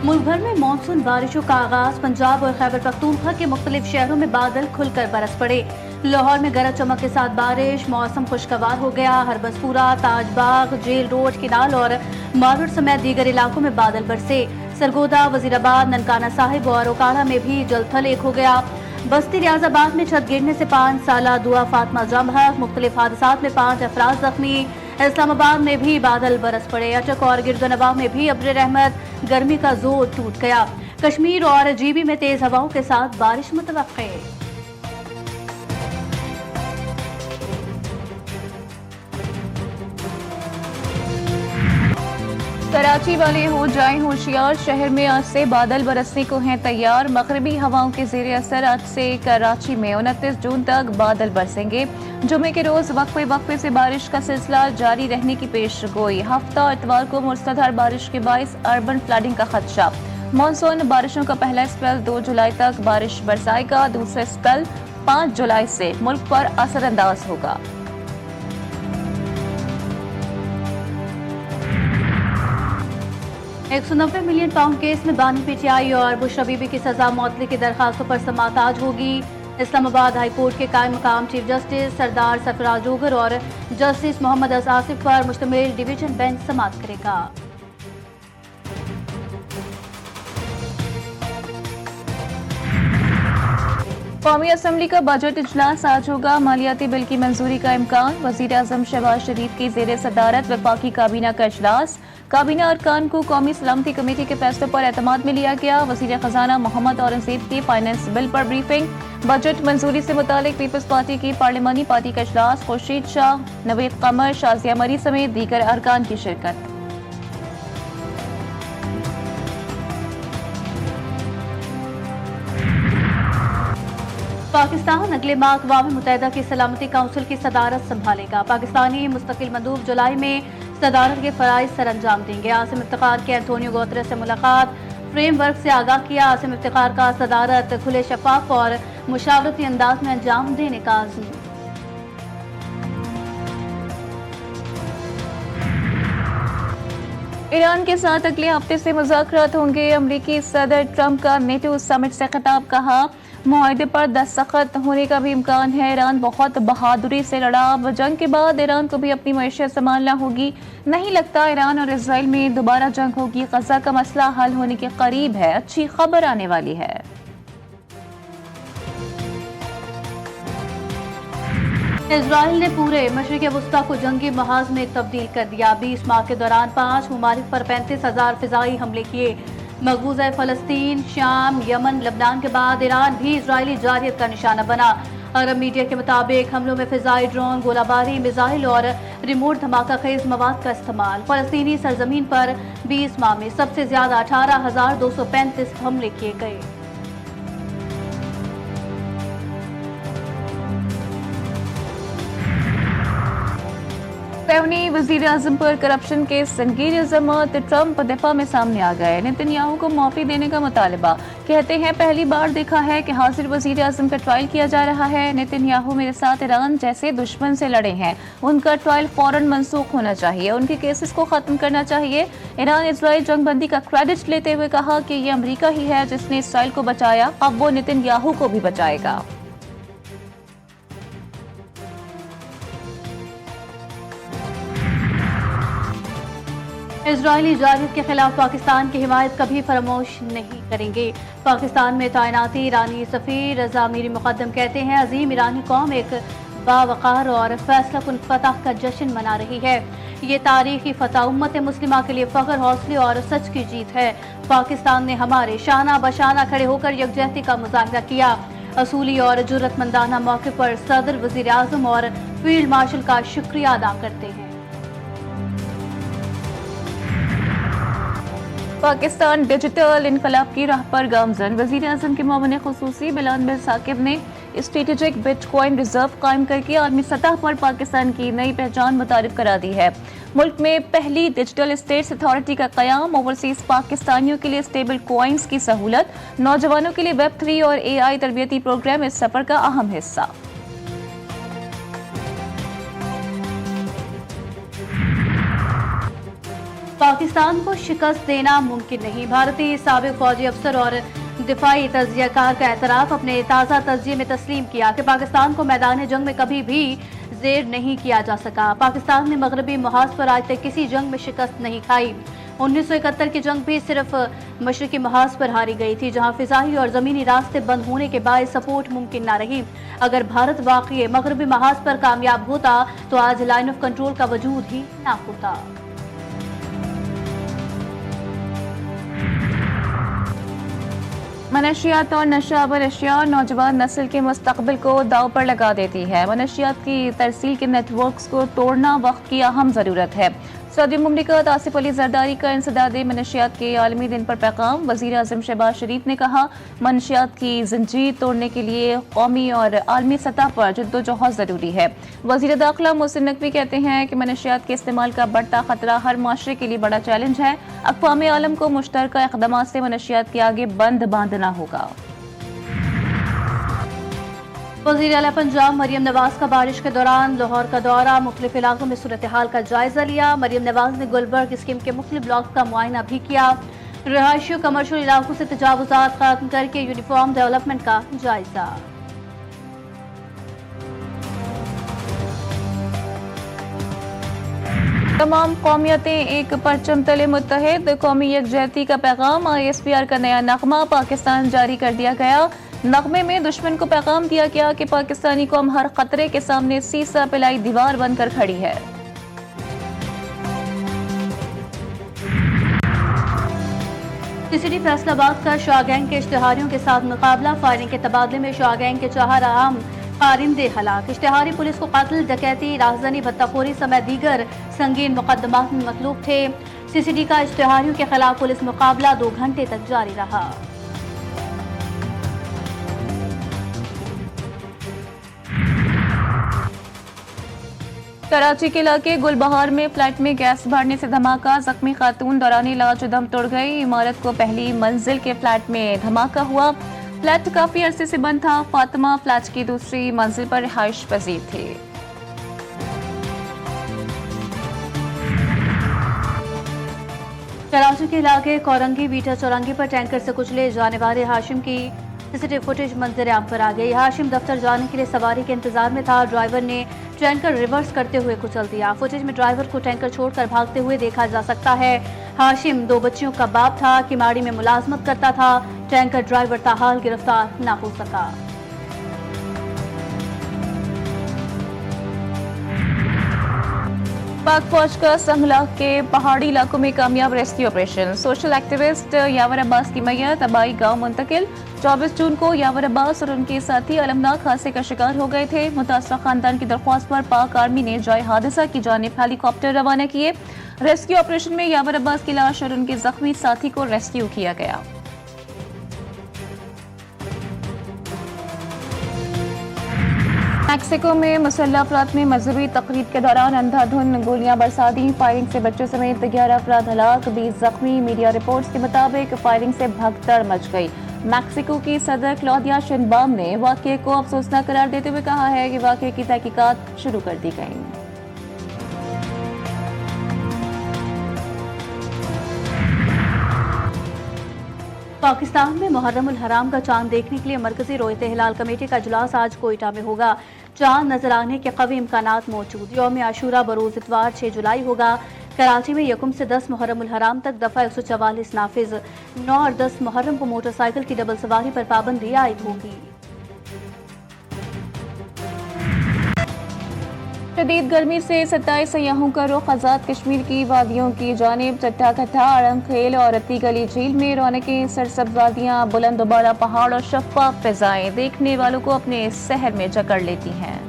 मुल्क भर में मानसून बारिशों का आगाज। पंजाब और खैबर पख्तूनख्वा के मुख्तलिफ शहरों में बादल खुलकर बरस पड़े। लाहौर में गरज चमक के साथ बारिश, मौसम खुशगवार हो गया। हरबसपुरा, ताजबाग, जेल रोड, किनाल और मारूड समेत दीगर इलाकों में बादल बरसे। सरगोदा, वजीराबाद, ननकाना साहिब और ओकाड़ा में भी जलथल एक हो गया। बस्ती रियाजाबाद में छत गिरने से 5 साला दुआ फातिमा जमहक। मुख्तलिफ हादसात में 5 अफराद जख्मी। इस्लामाबाद में भी बादल बरस पड़े। अटक और गिरदनवाह में भी अब्र रहमत। गर्मी का जोर टूट गया। कश्मीर और जीबी में तेज हवाओं के साथ बारिश मुतवक्के। कराची वाले हो जाएं होशियार, शहर में आज से बादल बरसने को हैं तैयार। मगरबी हवाओं के जेर असर आज से कराची में 29 जून तक बादल बरसेंगे। जुमे के रोज वक्फे वक्फे से बारिश का सिलसिला जारी रहने की पेशगोई। हफ्ता इतवार को मुसलधार बारिश के बाइस अर्बन फ्लडिंग का खदशा। मानसून बारिशों का पहला स्पेल 2 जुलाई तक बारिश बरसाएगा। दूसरा स्पेल 5 जुलाई से मुल्क पर असरअंदाज होगा। 190 मिलियन पाउंड केस में बानी पीटीआई और बुशरा बीबी की सजा मौतली की दरखास्तों पर समाअत आज होगी। इस्लामाबाद हाई कोर्ट के कायम मकाम चीफ जस्टिस सरदार सरफराज जोगर और जस्टिस मोहम्मद आसिफ पर मुश्तमिल डिवीजन बेंच समाअत करेगा। कौमी असम्बली का बजट इजलास आज होगा। मालियाती बिल की मंजूरी का इम्कान। वजीर आजम शहबाज शरीफ की जेर सदारत वफाकी काबीना का इजलास। काबीना अरकान को कौमी सलामती कमेटी के फैसलों पर एतमाद में लिया गया। वजीर खजाना मोहम्मद औरंगजेब की फाइनेंस बिल पर ब्रीफिंग। बजट मंजूरी से मुतालिक पीपल्स पार्टी की पार्लिमानी पार्टी का इजलास। खुर्शीद शाह, नवीद कमर, शाजिया मरी समेत दीगर अरकान की शिरकत। पाकिस्तान अगले माह अक़वाम मुत्तहिदा की सलामती काउंसिल की सदारत संभालेगा। पाकिस्तानी मुस्तकिल मंदूब जुलाई में सदारत के फराइज सर अंजाम देंगे। आसिम इफ्तिखार की एंटोनियो गुतेरेस से मुलाकात। फ्रेमवर्क से आगाह किया। आसिम इफ्तिखार का सदारत खुले, शफाफ और मुशावरती अंदाज में अंजाम देने का आज़म। ईरान के साथ अगले हफ्ते से मुज़ाकरात होंगे। अमरीकी सदर ट्रंप का नेटो समिट से खिताब। कहा मुआहदे पर दस्तखत होने का भी इम्कान है। ईरान बहुत बहादुरी से लड़ा। अब जंग के बाद ईरान को भी अपनी मईशत संभालना होगी। नहीं लगता ईरान और इसराइल में दोबारा जंग होगी। गजा का मसला हल होने के करीब है। अच्छी खबर आने वाली है। इजराइल ने पूरे मशरिक़ वस्ता को जंगी महाज में तब्दील कर दिया। 20 माह के दौरान 5 ममालिक पर 35,000 फिजाई हमले किए। मकबूजा फ़लस्तीन, शाम, यमन, लबनान के बाद ईरान भी इजरायली जारहियत का निशाना बना। अरब मीडिया के मुताबिक हमलों में फिजाई ड्रोन, गोलाबारी, मिसाइल और रिमोट धमाका खेज मवाद का इस्तेमाल। फ़लस्तीनी सरजमीन पर 20 माह में सबसे ज्यादा 18,235 हमले किए गए। फ़ेवनी वज़ीर आज़म पर करप्शन के संगीन इल्ज़ामात। ट्रंप दफा में सामने आ गए। नेतन्याहू को माफ़ी देने का मुतालबा। कहते हैं पहली बार देखा है कि हाजिर वज़ीर आज़म का ट्रायल किया जा रहा है। नेतन्याहू मेरे साथ ईरान जैसे दुश्मन से लड़े हैं। उनका ट्रायल फौरन मनसूख होना चाहिए। उनके केसेस को ख़त्म करना चाहिए। ईरान इजराइल जंगबंदी का क्रेडिट लेते हुए कहा कि ये अमरीका ही है जिसने इसराइल को बचाया, अब वो नेतन्याहू को भी बचाएगा। इजरायली जारहियत के खिलाफ पाकिस्तान की हिमायत कभी फरामोश नहीं करेंगे। पाकिस्तान में तैनाती ईरानी सफ़ीर रज़ा मीरी मुक़द्दम कहते हैं अजीम ईरानी कौम एक बावक़ार और फैसलाकुन फतह का जश्न मना रही है। ये तारीखी फतह उम्मत मुस्लिमा के लिए फ़ख्र, हौसले और सच की जीत है। पाकिस्तान ने हमारे शाना बशाना खड़े होकर यकजहती का मुज़ाहरा किया। असूली और जुर्रतमंदाना मौके पर सदर, वज़ीर आज़म और फील्ड मार्शल का शुक्रिया अदा करते हैं। पाकिस्तान डिजिटल इनकलाब की राह पर गामजन। वज़ीर आज़म के मामले ख़ुसूसी बिलाल बिन साकिब ने स्ट्रेटेजिक बिटकॉइन रिजर्व कायम करके आलमी सतह पर पाकिस्तान की नई पहचान मुतारिफ करा दी है। मुल्क में पहली डिजिटल स्टेट्स अथॉरिटी का क़याम। ओवरसीज पाकिस्तानियों के लिए स्टेबल कॉइन्स की सहूलत। नौजवानों के लिए वेब 3 और AI तरबियती प्रोग्राम इस सफ़र का अहम हिस्सा। पाकिस्तान को शिकस्त देना मुमकिन नहीं। भारतीय साबिक फौजी अफसर और दिफाई तज्जियाकार का एतराफ अपने ताज़ा तज्जिये में तस्लीम किया कि पाकिस्तान को मैदान जंग में कभी भी जेर नहीं किया जा सका। पाकिस्तान ने मगरबी महाज पर आज तक किसी जंग में शिकस्त नहीं खाई। 1971 की जंग भी सिर्फ मशरकी महाज पर हारी गई थी, जहां फिजाई और जमीनी रास्ते बंद होने के बाद सपोर्ट मुमकिन न रही। अगर भारत वाकई मगरबी महाज पर कामयाब होता तो आज लाइन ऑफ कंट्रोल का वजूद ही न होता। मनशियात और नशावर अशिया नौजवान नस्ल के मुस्तकबिल को दाव पर लगा देती है। मनशियात की तरसील के नेटवर्क्स को तोड़ना वक्त की अहम ज़रूरत है। सऊदी मुमलिकत आसिफ अली जरदारी का इंसदाद मनशियात के आलमी दिन पर पैगाम। वज़ीर आज़म शहबाज शरीफ ने कहा, मनशियात की जंजीर तोड़ने के लिए कौमी और आलमी सतह पर जद्दोजहद ज़रूरी है। वज़ीर दाखिला मोहसिन नकवी कहते हैं कि मनशियात के इस्तेमाल का बढ़ता खतरा हर माशरे के लिए बड़ा चैलेंज है। अक़वाम आलम को मुश्तरका इक़दामात से मनशियात के आगे बंद बांधना होगा। वज़ीर आला पंजाब मरियम नवाज का बारिश के दौरान लाहौर का दौरा, मुख्तलिफ इलाकों में सूरत हाल का जायजा लिया। मरियम नवाज ने गुलबर्ग स्कीम के मुख्तलिफ ब्लॉक का मुआयना भी किया। रिहायशी कमर्शियल इलाकों से तजावुज़ात खत्म करके यूनिफॉर्म डेवलपमेंट का जायजा। तमाम कौमियतें एक परचम तले मुत्तहिद, कौमी यकजहती का पैगाम। ISPR का नया नगमा पाकिस्तान जारी कर दिया गया। नगमे में दुश्मन को पैगाम दिया गया कि पाकिस्तानी कौम हर खतरे के सामने सीसा पिलाई दीवार बनकर खड़ी है। सीसीडी फैसलाबाद का शाह गैंग के इश्तिहारियों के साथ मुकाबला, फायरिंग के तबादले में शाह गैंग के 4 अहम कारिंदे हलाक। इश्तिहारी पुलिस को कत्ल, डकैती, राहज़नी, भत्ताखोरी समेत दीगर संगीन मुकदमात में मतलूब थे। सीसीडी का इश्तिहारियों के खिलाफ पुलिस मुकाबला 2 घंटे तक जारी रहा। कराची के इलाके गुलबहार में फ्लैट में गैस भरने से धमाका, जख्मी खातून दौरान इलाज दम तोड़ गई। इमारत को पहली मंजिल के फ्लैट में धमाका हुआ। फ्लैट काफी अरसे से बंद था। फातिमा फ्लैट की दूसरी मंजिल पर रिहाइश पजीर थी। कराची के इलाके कोरंगी वीटा चौरंगी पर टैंकर से कुचले जाने वाले हाशिम की सीसीटीवी फुटेज मंजर आम पर आ गई। हाशिम दफ्तर जाने के लिए सवारी के इंतजार में था। ड्राइवर ने टैंकर रिवर्स करते हुए कुचल दिया। फुटेज में ड्राइवर को टैंकर छोड़कर भागते हुए देखा जा सकता है। हाशिम 2 बच्चियों का बाप था, किमाड़ी में मुलाजमत करता था। टैंकर ड्राइवर ताहाल गिरफ्तार न हो सका। पाक फौज का संगला के पहाड़ी इलाकों में कामयाब रेस्क्यू ऑपरेशन। सोशल एक्टिविस्ट यावर अब्बास की मैयत अबाई गांव मुंतकिल। 24 जून को यावर अब्बास और उनके साथी अलमनाक हादसे का शिकार हो गए थे। मुतासरा खानदान की दरख्वास्त पर पाक आर्मी ने जाए हादसा की जानिब हेलीकॉप्टर रवाना किए। रेस्क्यू ऑपरेशन में यावर अब्बास की लाश और उनके जख्मी साथी को रेस्क्यू किया गया। मैक्सिको में मुसल्लह अफराद में मजहबी तकरीब के दौरान अंधाधुंध गोलियां बरसा दी। फायरिंग से बच्चों समेत 11 अफराद हलाक, 20 जख्मी। मीडिया रिपोर्ट्स के मुताबिक फायरिंग से भगदड़ मच गई। मैक्सिको की सदर क्लौदिया शेनबाम ने वाकये को अफसोसनाक करार देते हुए कहा है कि वाकये की तहकीकात शुरू कर दी गई। पाकिस्तान में मुहर्रम उल हराम का चांद देखने के लिए मरकजी रोयत हिलाल कमेटी का इजलास आज कोयटा में होगा। चांद नजर आने के कवी इम्कानात मौजूद। यौम आशूरा बरोज इतवार 6 जुलाई होगा। कराची में 1 से 10 मुहर्रम उल हराम तक दफा 144 नाफिज। 9 और 10 मुहर्रम को मोटरसाइकिल की डबल सवारी पर पाबंदी आयद होगी। शदीद गर्मी से 27 सयाहों का रुख आजाद कश्मीर की वादियों की जानिब। चट्टा कट्टा, अड़ंगखेल और रत्ती गली झील में रौनकें, सरसब्ज वादियां, बुलंद दोबारा पहाड़ और शफाफ फिजाएं देखने वालों को अपने शहर में जकड़ लेती हैं।